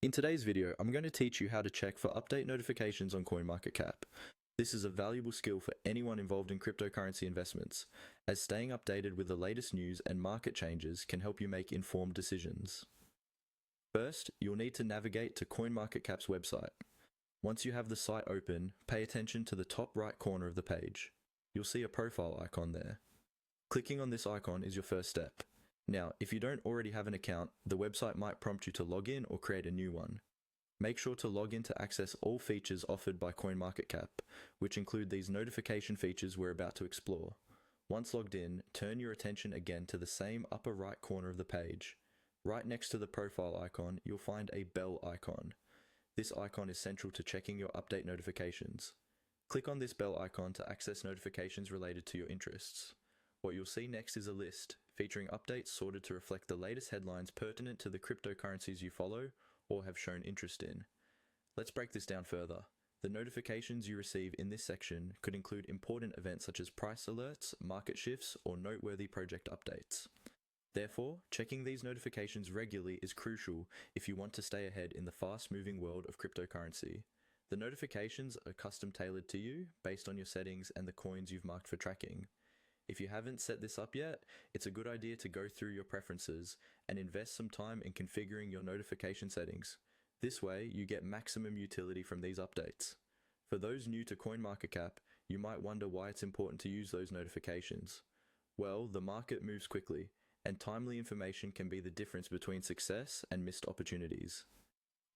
In today's video, I'm going to teach you how to check for update notifications on CoinMarketCap. This is a valuable skill for anyone involved in cryptocurrency investments, as staying updated with the latest news and market changes can help you make informed decisions. First, you'll need to navigate to CoinMarketCap's website. Once you have the site open, pay attention to the top right corner of the page. You'll see a profile icon there. Clicking on this icon is your first step. Now, if you don't already have an account, the website might prompt you to log in or create a new one. Make sure to log in to access all features offered by CoinMarketCap, which include these notification features we're about to explore. Once logged in, turn your attention again to the same upper right corner of the page. Right next to the profile icon, you'll find a bell icon. This icon is central to checking your update notifications. Click on this bell icon to access notifications related to your interests. What you'll see next is a list featuring updates sorted to reflect the latest headlines pertinent to the cryptocurrencies you follow or have shown interest in. Let's break this down further. The notifications you receive in this section could include important events such as price alerts, market shifts, or noteworthy project updates. Therefore, checking these notifications regularly is crucial if you want to stay ahead in the fast-moving world of cryptocurrency. The notifications are custom-tailored to you based on your settings and the coins you've marked for tracking. If you haven't set this up yet, it's a good idea to go through your preferences and invest some time in configuring your notification settings. This way, you get maximum utility from these updates. For those new to CoinMarketCap, you might wonder why it's important to use those notifications. Well, the market moves quickly, and timely information can be the difference between success and missed opportunities.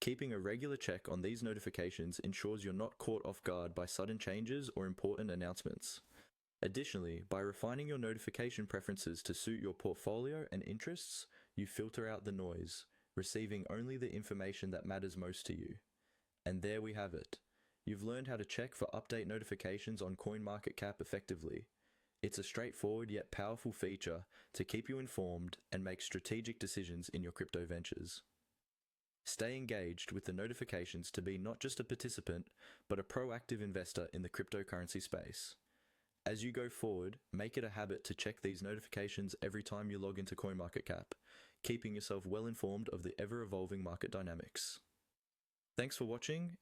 Keeping a regular check on these notifications ensures you're not caught off guard by sudden changes or important announcements. Additionally, by refining your notification preferences to suit your portfolio and interests, you filter out the noise, receiving only the information that matters most to you. And there we have it. You've learned how to check for update notifications on CoinMarketCap effectively. It's a straightforward yet powerful feature to keep you informed and make strategic decisions in your crypto ventures. Stay engaged with the notifications to be not just a participant, but a proactive investor in the cryptocurrency space. As you go forward, make it a habit to check these notifications every time you log into CoinMarketCap, keeping yourself well informed of the ever-evolving market dynamics. Thanks for watching.